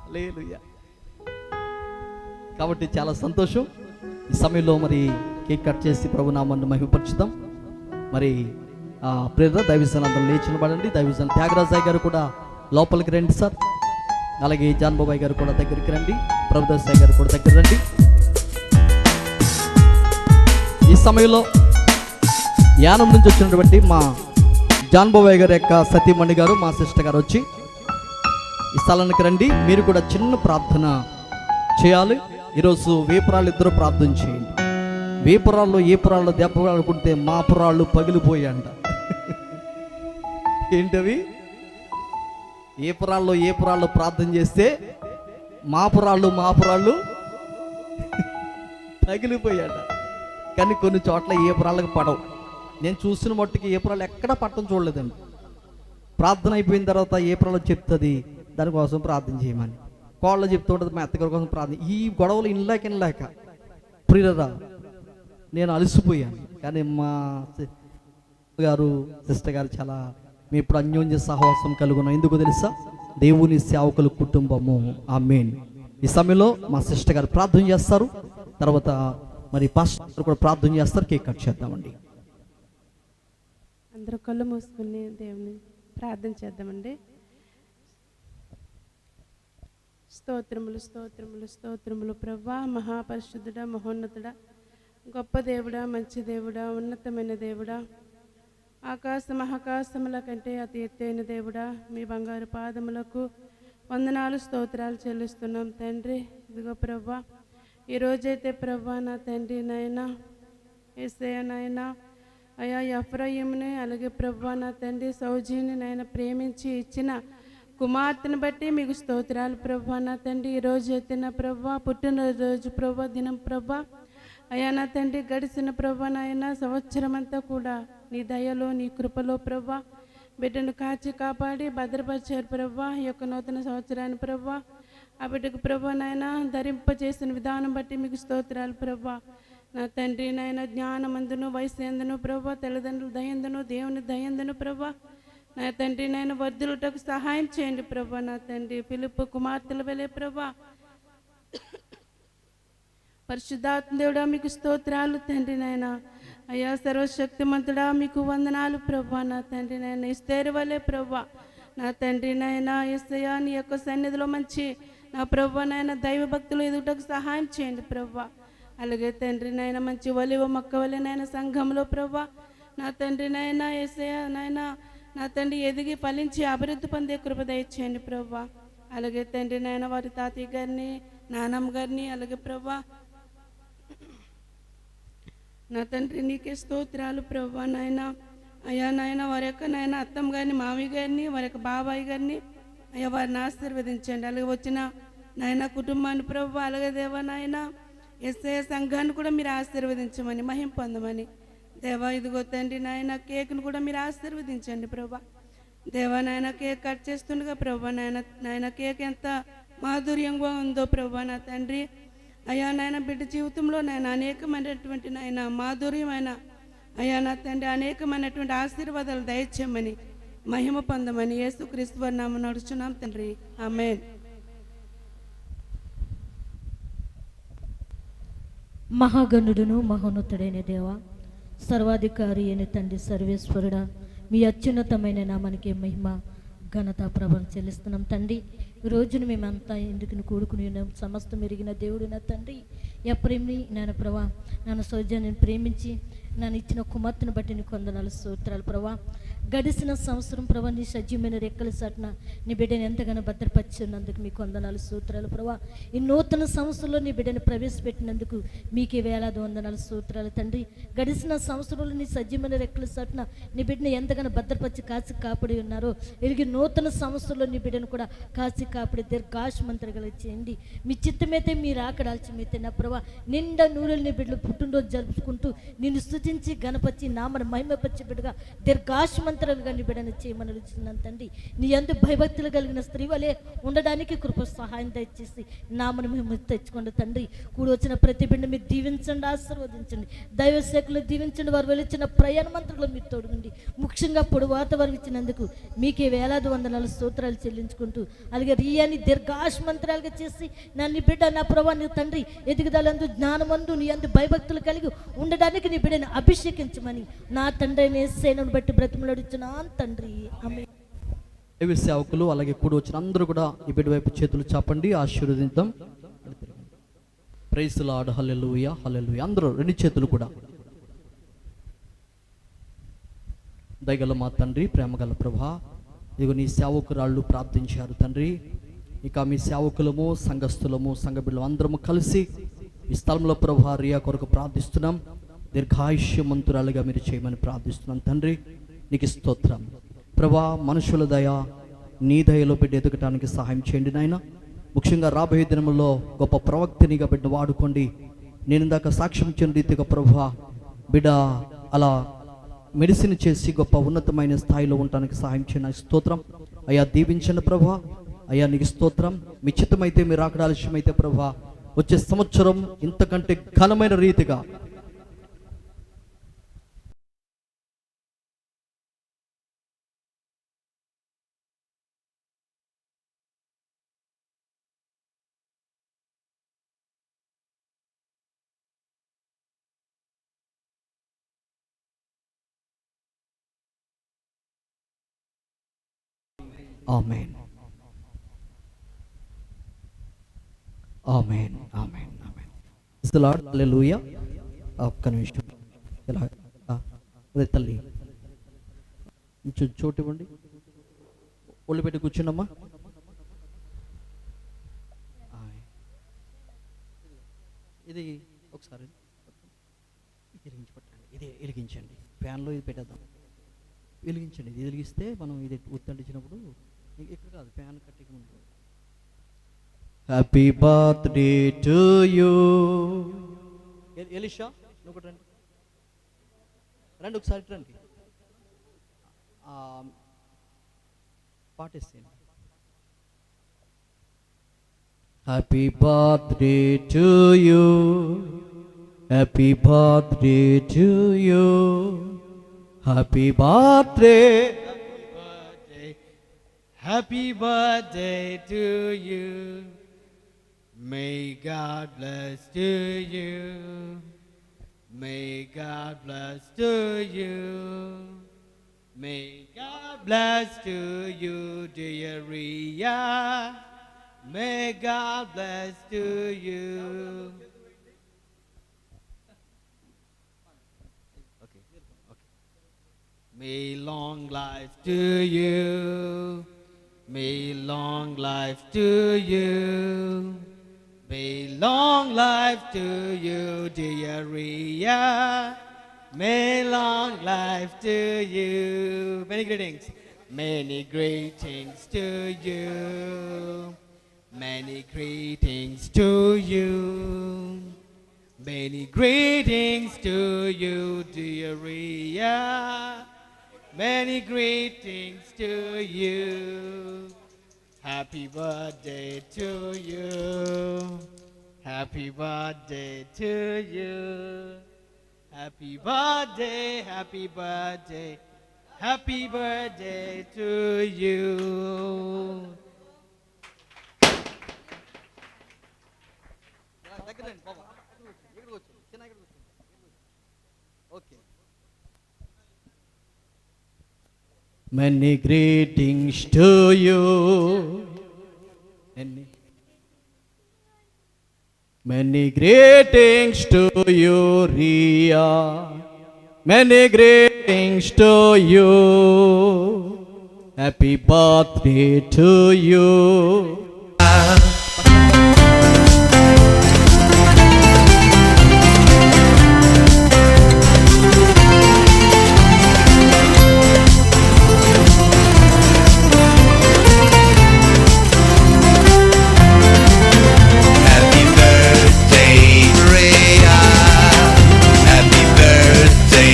హల్లెలూయా. కాబట్టి చాలా సంతోషం. ఈ సమయంలో మరి కేక్ కట్ చేసి ప్రభు నామాన్ని మహిమపరచుదాం. మరి ప్రేరణ దైవజనులు అందరూ లేచి నిలబడండి. దైవజనులు త్యాగరాజయ్య గారు కూడా లోపలికి రండి సార్. అలాగే జాన్ బాబాయ్ గారు కూడా దగ్గరికి రండి. ప్రభుదాసాయి గారు కూడా దగ్గర రండి. ఈ సమయంలో యానం నుంచి వచ్చినటువంటి మా జాన్ బాబాయ్ గారి యొక్క సతీమణి గారు, మా సిస్టర్ గారు వచ్చి ఈ స్థలానికి రండి. మీరు కూడా చిన్న ప్రార్థన చేయాలి. ఈరోజు వేపురాళ్ళు ఇద్దరు ప్రార్థన చేయండి. వేపురాళ్ళు ఏ పురాళ్ళు దెబ్బలాడుకుంటే మా పురాళ్ళు పగిలిపోయాంట. ఏంటవి? ఏ పురాళ్ళు ప్రార్థన చేస్తే మా పురాళ్ళు తగిలిపోయాట. కానీ కొన్ని చోట్ల ఏ పురాళ్ళకి పడవు. నేను చూసిన మట్టుకి ఏ పురాలు ఎక్కడ పట్టం చూడలేదండి. ప్రార్థన అయిపోయిన తర్వాత ఏ పురాలు చెప్తుంది దానికోసం ప్రార్థన చేయమని. కోళ్ళు చెప్తూ ఉంటుంది మా అత్తగారి కోసం ప్రార్థన. ఈ గొడవలు ఇన్లాక ప్రియరా నేను అలసిపోయాను. కానీ మా గారు సిస్టర్ గారు చాలా మేము ఇప్పుడు అన్యోన్య సహవాసం కలుగున్నాం. ఎందుకు తెలుసా? దేవుని సేవకుల కుటుంబము. ఆమేన్. ఈ సమయంలో మా సిస్టర్ గారు ప్రార్థన చేస్తారు. తర్వాత మరి పాస్టర్ కూడా ప్రార్థన చేస్తారు. కేక్ కట్ చేద్దామండి. అందరూ కళ్ళు మూసుకుని దేవుని ప్రార్థన చేద్దామండి. స్తోత్రములు స్తోత్రములు స్తోత్రములు ప్రభువా, మహాపరిశుద్ధుడా, మహోన్నతుడా, గొప్ప దేవుడా, మంచి దేవుడా, ఉన్నతమైన దేవుడా, ఆకాశ మహాకాశముల కంటే అతి ఎత్తైన దేవుడా, మీ బంగారు పాదములకు వందనాలు స్తోత్రాలు చెల్లిస్తున్నాం తండ్రి. ఇదిగో ప్రభువా, ఈరోజైతే ప్రభువా నా తండ్రి నాయనా యేసయ్య నాయనా అయా ఎఫ్రాయిముని అలాగే ప్రభువా నా తండ్రి సౌజీని నాయన ప్రేమించి ఇచ్చిన కుమార్తెను బట్టి మీకు స్తోత్రాలు ప్రభువా నా తండ్రి. ఈరోజు అయితే నా ప్రభువా పుట్టినరోజు ప్రభువా దినం ప్రభువా అయ్యా నా తండ్రి గడిచిన ప్రభువా నాయన సంవత్సరం అంతా కూడా నీ దయలో నీ కృపలో ప్రభువా బిడ్డను కాచి కాపాడి భద్రపరిచారు ప్రభువా. ఈ యొక్క నూతన సంవత్సరాన్ని ప్రభువా ఆ బిడ్డకు ప్రభువా నాయన ధరింపజేసిన విధానం బట్టి మీకు స్తోత్రాలు ప్రభువా నా తండ్రి నాయన. జ్ఞానమందును వయసు ఎందును ప్రభువా, తల్లిదండ్రుల దయందును దేవుని దయందును ప్రభువా నా తండ్రి నాయన వర్ధులుటకు సహాయం చేయండి ప్రభువా నా తండ్రి. పిలుపు కుమార్తెల వెళ్ళే ప్రభువా పరిశుద్ధాత్మ దేవుడా మీకు స్తోత్రాలు తండ్రి నాయన. అయ్యా సర్వశక్తిమంతుడా మీకు వందనాలు ప్రభువా నా తండ్రి నాయన. ఇస్తేరు వలే ప్రభువా నా తండ్రి నాయన యేసయ్యా నీ యొక్క సన్నిధిలో మంచి నా ప్రభువా నాయన దైవ భక్తులు ఎదుటకు సహాయం చేయండి ప్రభువా. అలాగే తండ్రి నాయన మంచి ఒలివ మొక్క వలె నాయన సంఘంలో ప్రభువా నా తండ్రి నాయన యేసయ్యా నాయన నా తండ్రి ఎదిగి ఫలించి అభివృద్ధి పొందే కృప దయచేయండి ప్రభువా. అలాగే తండ్రి నాయన వారి తాతయ్య గారిని నానమ్మ గారిని అలాగే ప్రభువా నా తండ్రి నీకే స్తోత్రాలు ప్రభువా నాయన. అయ్యా నాయన వారి యొక్క నాయన అత్తమ్మ గారిని మామయ్య గారిని వారి యొక్క బాబాయ్ గారిని అయ్యా వారిని ఆశీర్వదించండి. అలాగే వచ్చిన నాయన కుటుంబాన్ని ప్రభువా అలాగే దేవా నాయన యేసయ్య సంఘాన్ని కూడా మీరు ఆశీర్వదించమని మహిమ పొందమని దేవా. ఇదిగో తండ్రి నాయన కేక్ను కూడా మీరు ఆశీర్వదించండి ప్రభా. దేవా నాయన కేక్ కట్ చేస్తుండగా ప్రభా నాయన కేక్ ఎంత మాధుర్యంగా ఉందో ప్రభా నా తండ్రి. అయ్యా నాయన బిడ్డ జీవితంలో నాయన అనేకమైనటువంటి నాయన మాధుర్యమైన అయ్యా నా తండ్రి అనేకమైనటువంటి ఆశీర్వాదాలు దయచేయమని మహిమ పొందమని యేసుక్రీస్తు వారి నామమున నడుచున్నాం తండ్రి. ఆమేన్. మహాగణుడును మహోన్నతుడైన దేవా, సర్వాధికారి అయిన తండ్రి సర్వేశ్వరుడా, మీ అత్యున్నతమైన నామానికి మహిమ ఘనత ప్రభావం చెల్లిస్తున్నాం తండ్రి. ఈ రోజున మేమంతా ఎందుకు కూడుకుని ఉన్నాం. సమస్తం ఎరిగిన దేవుడు నా తండ్రి ఎప్పుడేమి నాన్న ప్రభా నన్ను సౌజన్యం ప్రేమించి నన్ను ఇచ్చిన కుమార్తెను బట్టి నీకు వందనాలు స్తోత్రాలు ప్రభా. గడిచిన సంవత్సరం ప్రభా నీ సజీవమైన రెక్కల చాటున నీ బిడ్డను ఎంతగానో భద్రపరిచినందుకు మీకు వందనాలు స్తోత్రాలు ప్రభా. ఈ నూతన సంవత్సరంలో నీ బిడ్డను ప్రవేశపెట్టినందుకు మీకే వేలాది వందనాలు స్తోత్రాలు తండ్రి. గడిచిన సంవత్సరంలో నీ సజీవమైన రెక్కల చాటున నీ బిడ్డను ఎంతగానో భద్రపరిచి కాచి కాపాడి ఉన్నారో ఇరిగి నూతన సంవత్సరంలో నీ బిడ్డను కూడా కాచి కాపాడి దీర్ఘాయుష్మంతులు చేయండి. మీ చిత్తమైతే మీరు ఆకడాల్చిమైతే నా ప్రభా నిండా నూరెలు నీ బిడ్డలు పుట్టినరోజు జరుపుకుంటూ నిన్ను స్తుతి స్తుతించి గణపతి నామను మహిమపరిచే బిడ్డగా దీర్ఘాశమంతరాలుగా నీ బిడ్డను చేయమని అడుగుతున్నాను తండ్రి. నీ యందు భయభక్తులు కలిగిన స్త్రీ వలె ఉండడానికి కృప సహాయం దయచేసి నామను మేము తెచ్చుకోండి తండ్రి. కూడి వచ్చిన ప్రతి బిడ్డ మీరు దీవించండి, ఆశీర్వదించండి. దైవ సేవకులు దీవించండి, వారు వెళ్ళిన ప్రయాణ మంత్రులు మీరు తోడుగుండి. ముఖ్యంగా పొడి వాతావరణం ఇచ్చినందుకు మీకే వేలాది వందనాలు స్తోత్రాలు చెల్లించుకుంటూ, అలాగే రియాని దీర్ఘాశమంతరాలుగా చేసి నన్ను బిడ్డ నా ప్రభా నీ తండ్రి ఎదుగుదలందు జ్ఞానమందు నీ అందు భయభక్తులు కలిగి ఉండడానికి నీ బిడ్డను అభిషేకించమని నా తండ్రి సేనను బట్టి బ్రతిమలాడుచున్నాను తండ్రి. ఆమేన్. దైవ సేవకులు అలాగే కూడి వచ్చిన అందరూ కూడా ఈ బిడ్డ వైపు చేతులు చాపండి, ఆశీర్వదిద్దాం. Praise the Lord. Hallelujah, hallelujah. అందరూ రెండు చేతులు కూడా. దయగల మా తండ్రి, ప్రేమగల ప్రభా, ఇదిగో నీ సేవకురాళ్ళు ప్రార్థించారు తండ్రి. ఇక మీ సేవకులము, సంఘస్థులము, సంఘ బిడ్డలు అందరము కలిసి ఈ స్థలంలో ప్రభా రియా కొరకు ప్రార్థిస్తున్నాం. దీర్ఘాయుష్యమంతురాలుగా మీరు చేయమని ప్రార్థిస్తున్నాం తండ్రి. నీకు స్తోత్రం ప్రభా. మనుషుల దయ నీ దయలో బిడ్డ ఎదగటానికి సహాయం చేయండి నాయన. ముఖ్యంగా రాబోయే దినముల్లో గొప్ప ప్రవక్తనిగా బిడ్డ వాడుకోండి. నేను ఇందాక సాక్ష్యం ఇచ్చిన రీతిగా ప్రభా బిడ్డ అలా మెడిసిన్ చేసి గొప్ప ఉన్నతమైన స్థాయిలో ఉండటానికి సహాయం చేయండి. స్తోత్రం అయ్యా. దీవించండి ప్రభా. అయ్యా నీకు స్తోత్రం. మీ చిత్తమైతే, మీరు ఆకడ ఆలస్యమైతే ప్రభా వచ్చే సంవత్సరం ఇంతకంటే ఘనమైన రీతిగా amen, amen, amen, amen. Praise the Lord. Hallelujah. ఒక్క నిమిషం ఇలా అదే తల్లి చోటు ఇవ్వండి. ఒళ్ళు పెట్టి కూర్చున్నమ్మా. ఇది ఒకసారి వెలిగించి పట్టండి. ఇది వెలిగించండి. ఫ్యాన్లో ఇది పెట్టేద్దాం. వెలిగించండి. ఇది వెలిగిస్తే మనం ఇది ఉత్తండించినప్పుడు ఇక్కడ కాదు, ఫ్యాన్ కట్టికి ముందు. Happy birthday to you. Elisha నువ్వు కూడా రండి, రండి ఒకసారి రండి. పాటేసేయండి. Happy birthday to you, happy birthday to you, happy birthday, happy birthday to you. May God bless to you. May God bless to you. May God bless to you, dear Ria. May God bless to you. Okay. May long life to you. May long life to you. May long life to you, dear Ria. May long life to you. Many greetings. Many greetings to you. Many greetings to you. Many greetings to you, dear Ria. Many greetings to you. Happy birthday to you. Happy birthday to you. Happy birthday, happy birthday, happy birthday to you. Okay. Many greetings to you. Many greetings to you, Ria. Many greetings to you. Happy birthday to you. Happy birthday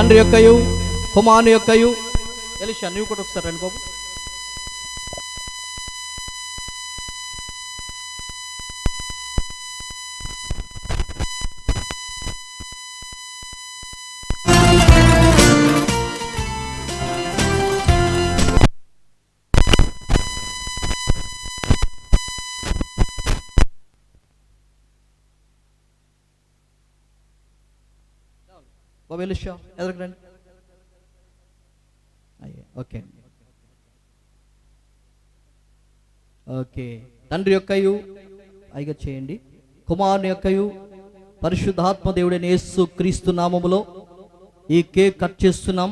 తండ్రి యొక్కయు కుమారుని యొక్కయు. Elisha నువ్వు కూడా ఒకసారి రండి బాబు. బాబు Elisha ఎదురుకు రండి. Okay okay. తండ్రి యొక్కయు అయిగా చేయండి, కుమారుని యొక్కయు పరిశుద్ధాత్మ దేవుడైన యేసు క్రీస్తు నామములో ఈ కేక్ కట్ చేస్తున్నాం.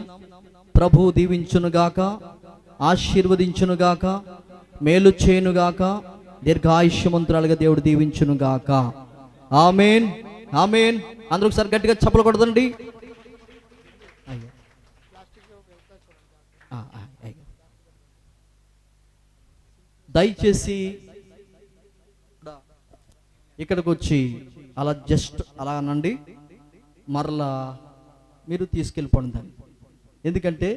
ప్రభు దీవించునుగాక, ఆశీర్వదించునుగాక, మేలు చేయునుగాక, దీర్ఘాయుష్యమంతురాలుగా దేవుడు దీవించునుగాక. ఆమేన్ ఆమేన్. అందరూ ఒకసారి గట్టిగా చప్పలు కొడదండి. దయచేసి ఇక్కడికి వచ్చి అలా జస్ట్ అలా అనండి, మరలా మీరు తీసుకెళ్ళిపోండి దాన్ని. ఎందుకంటే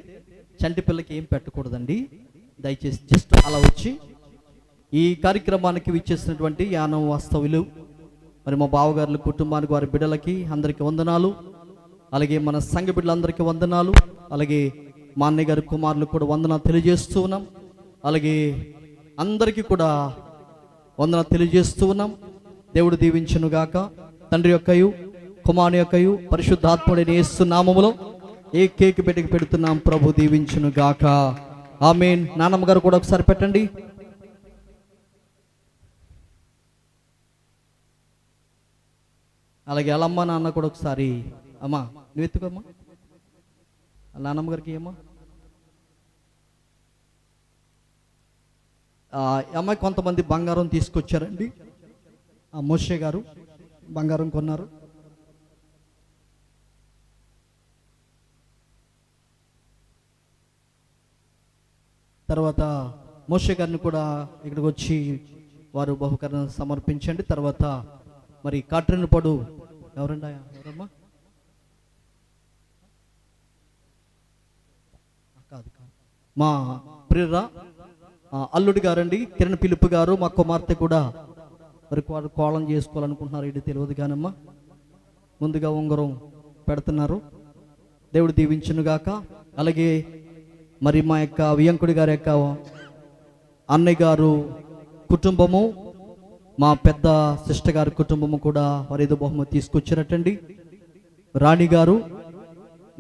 చంటి పిల్లకి ఏం పెట్టకూడదండి. దయచేసి జస్ట్ అలా వచ్చి ఈ కార్యక్రమానికి విచ్చేసినటువంటి యానం వాస్తవులు, మరి మా బావగారుల కుటుంబానికి, వారి బిడ్డలకి అందరికీ వందనాలు. అలాగే మన సంఘ బిడ్డలందరికీ వందనాలు. అలాగే మా అన్నయ్య గారి కుమారులు కూడా వందనాలు తెలియజేస్తూ ఉన్నాం. అలాగే అందరికీ కూడా వందనాలు తెలియజేస్తూ ఉన్నాం. దేవుడు దీవించునుగాక. తండ్రి యొక్కయు కుమారుని యొక్కయు పరిశుద్ధాత్ముడైన యేసు నామములో ఏ కేక్ బిడ్డకి పెడుతున్నాం. ప్రభు దీవించునుగాక. ఆమేన్. నాన్నమ్మ గారు కూడా ఒకసారి పెట్టండి. అలాగే అలమ్మ నాన్న కూడా ఒకసారి. అమ్మా నువ్వు ఎత్తుకోమ్మా. నాన్నమ్మ గారికి ఏమ్మా. అమ్మాయి కొంతమంది బంగారం తీసుకొచ్చారండి. మోషే గారు బంగారం కొన్నారు. తర్వాత మోషే గారిని కూడా ఇక్కడికి వచ్చి వారు బహుకరణ సమర్పించండి. తర్వాత మరి కాట్రిన్ పడు ఎవరండి, ఎవరమ్మా? కాదు మా ప్రియరా అల్లుడి గారండి, కిరణ్ పిలుపు గారు. మా కుమార్తె కూడా మరి కోలం చేసుకోవాలనుకుంటున్నారు, ఇది తెలియదు కానమ్మా. ముందుగా ఉంగరం పెడుతున్నారు. దేవుడు దీవించునుగాక. అలాగే మరి మా యొక్క వియంకుడి గారి యొక్క అన్నయ్య గారు కుటుంబము, మా పెద్ద సిస్టర్ గారి కుటుంబము కూడా వారు ఏదో బహుమతి తీసుకొచ్చారటండి. రాణి గారు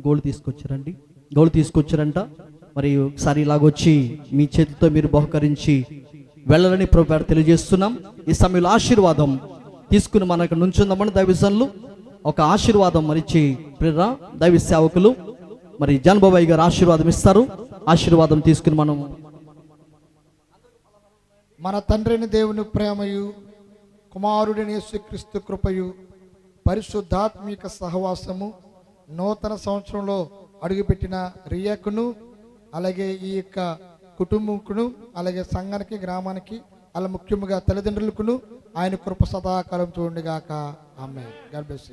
గోల్డ్ తీసుకొచ్చారంట. మరి ఒకసారి ఇలాగొచ్చి మీ చేతితో మీరు బహుకరించి వెళ్ళాలని ప్రభువు తెలియజేస్తున్నాం. ఈ సమయంలో ఆశీర్వాదం తీసుకుని మనకు నుంచుందామని దైవజనులు ఒక ఆశీర్వాదం మరిచి ప్రియరా దైవ సేవకులు మరి జాన్బాబాయ్ గారు ఆశీర్వాదం ఇస్తారు. ఆశీర్వాదం తీసుకుని మనం మన తండ్రిని దేవుని ప్రేమయు కుమారుడిని యేసుక్రీస్తు కృపయు పరిశుద్ధాత్మిక సహవాసము నూతన సంవత్సరంలో అడుగుపెట్టిన రియాకును, అలాగే ఈ యొక్క కుటుంబంకును, అలాగే సంఘానికి, గ్రామానికి, అలా ముఖ్యంగా తల్లిదండ్రులకును ఆయన కృప సదాకాలం చూడండిగాక. ఆమేన్. God bless you.